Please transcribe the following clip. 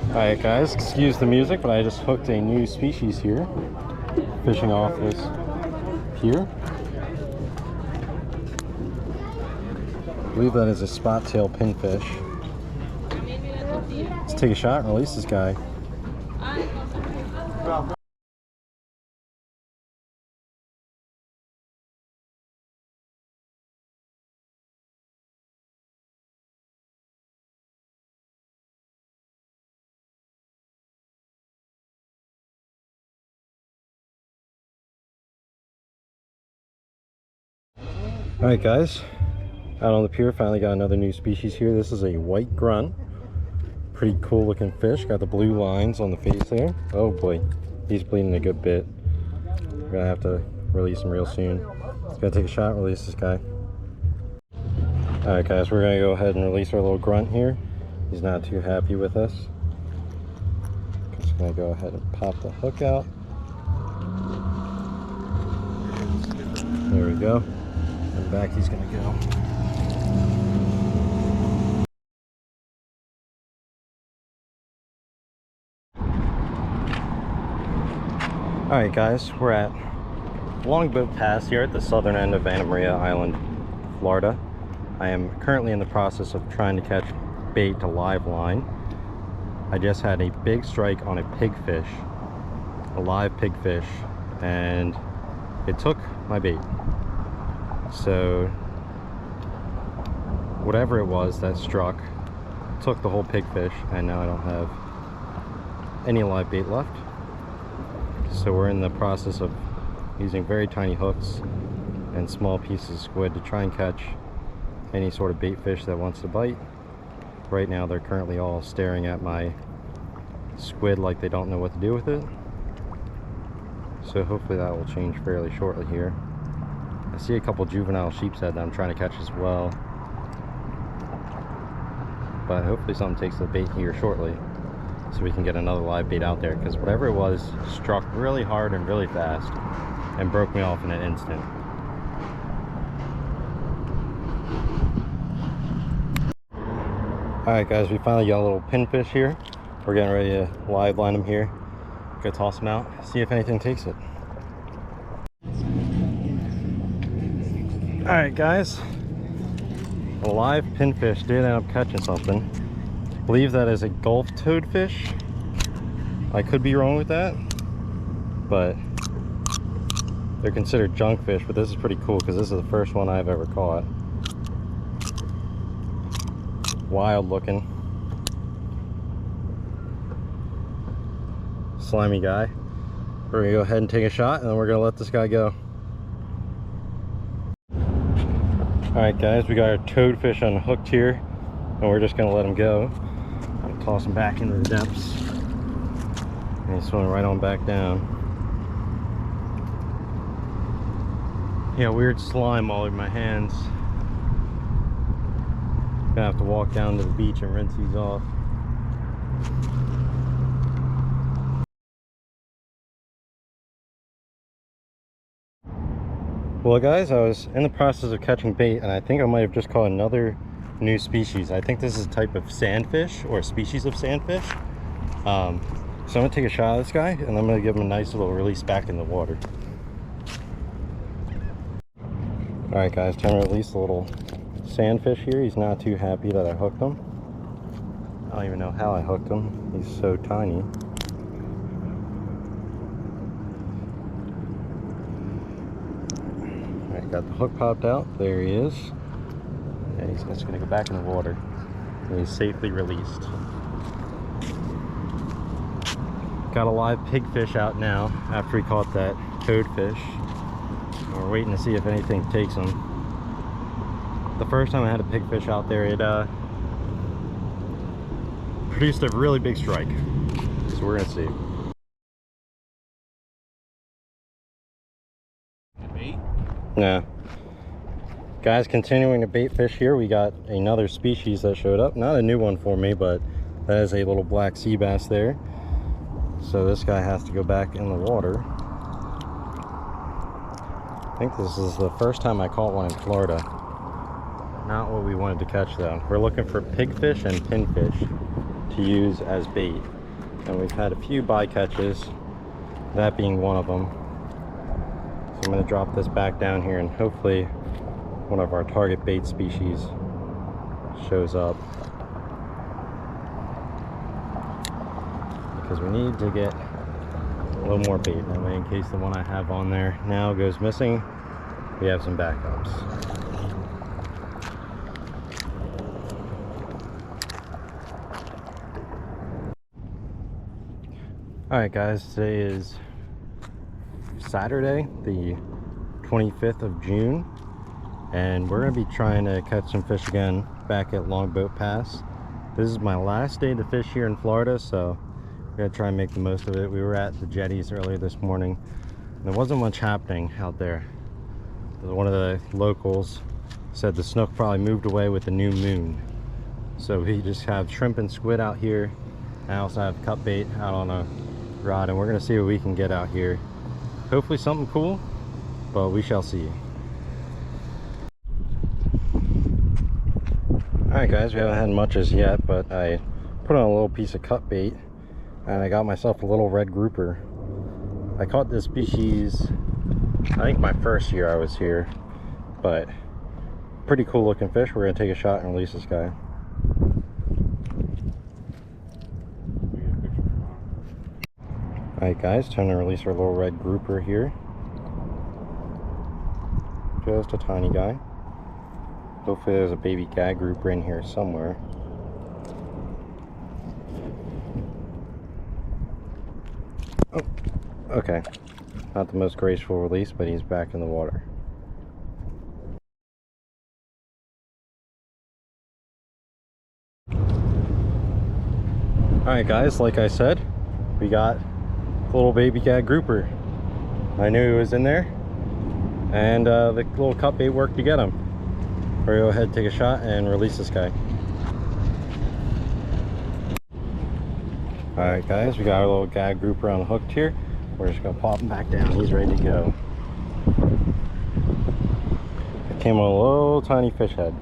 Alright guys, excuse the music, but I just hooked a new species here. Fishing off this pier. I believe that is a spot-tail pinfish. Let's take a shot and release this guy. Alright guys, out on the pier, finally got another new species here. This is a white grunt. Pretty cool looking fish. Got the blue lines on the face there. Oh boy, he's bleeding a good bit. We're gonna have to release him real soon. Gonna take a shot, release this guy. Alright guys, we're gonna go ahead and release our little grunt here. He's not too happy with us. Just gonna go ahead and pop the hook out. There we go. And back he's gonna go. Alright guys, we're at Longboat Pass here at the southern end of Anna Maria Island, Florida. I am currently in the process of trying to catch bait to live line. I just had a big strike on a pigfish, a live pigfish, and it took my bait. So whatever it was that struck took the whole pigfish, and now I don't have any live bait left. So we're in the process of using very tiny hooks and small pieces of squid to try and catch any sort of bait fish that wants to bite. Right now they're currently all staring at my squid like they don't know what to do with it. So hopefully that will change fairly shortly here. I see a couple juvenile sheepshead that I'm trying to catch as well, but hopefully something takes the bait here shortly so we can get another live bait out there, because whatever it was struck really hard and really fast and broke me off in an instant. Alright guys, we finally got a little pinfish here. We're getting ready to live line them here. Go toss them out, see if anything takes it. Alright guys, a live pinfish did end up catching something. I believe that is a Gulf toadfish. I could be wrong with that, but they're considered junk fish, but this is pretty cool because this is the first one I've ever caught. Wild looking. Slimy guy. We're gonna go ahead and take a shot, and then we're gonna let this guy go. Alright guys, we got our toadfish unhooked here, and we're just gonna let him go. Toss him back into the depths, and he's swimming right on back down. Yeah, weird slime all over my hands. Gonna have to walk down to the beach and rinse these off. Well guys, I was in the process of catching bait, and I think I might have just caught another new species. I think this is a type of sandfish, or a species of sandfish. So I'm gonna take a shot of this guy, and I'm gonna give him a nice little release back in the water. Alright guys, time to release the little sandfish here. He's not too happy that I hooked him. I don't even know how I hooked him. He's so tiny. Alright, got the hook popped out. There he is. And he's just going to go back in the water. And he's safely released. Got a live pigfish out now after we caught that toadfish. We're waiting to see if anything takes him. The first time I had a pigfish out there, it produced a really big strike. So we're going to see. Bait? Yeah. Guys, continuing to bait fish here, we got another species that showed up. Not a new one for me, but that is a little black sea bass there. So this guy has to go back in the water. I think this is the first time I caught one in Florida. Not what we wanted to catch though. We're looking for pigfish and pinfish to use as bait. and we've had a few bycatches, that being one of them. So I'm going to drop this back down here, and hopefully one of our target bait species shows up, because we need to get a little more bait. That way, in case the one I have on there now goes missing, we have some backups. Alright guys, today is Saturday, the 25th of June, and we're going to be trying to catch some fish again back at Longboat Pass. This is my last day to fish here in Florida, so we're going to try and make the most of it. We were at the jetties earlier this morning, and there wasn't much happening out there. One of the locals said the snook probably moved away with the new moon. So we just have shrimp and squid out here. I also have cut bait out on a rod, and we're gonna see what we can get out here. Hopefully something cool, but we shall see. Alright guys, we haven't had much as yet, but I put on a little piece of cut bait and I got myself a little red grouper. I caught this species, I think my first year I was here, but pretty cool looking fish. We're gonna take a shot and release this guy. Alright guys, time to release our little red grouper here. Just a tiny guy. Hopefully there's a baby gag grouper in here somewhere. Oh, okay. Not the most graceful release, but he's back in the water. Alright guys, like I said, we got little baby gag grouper. I knew he was in there, and the little cut bait worked to get him. We're gonna go ahead, take a shot, and release this guy. Alright guys, we got our little gag grouper unhooked here. We're just gonna pop him back down. He's ready to go. It came on a little tiny fish head.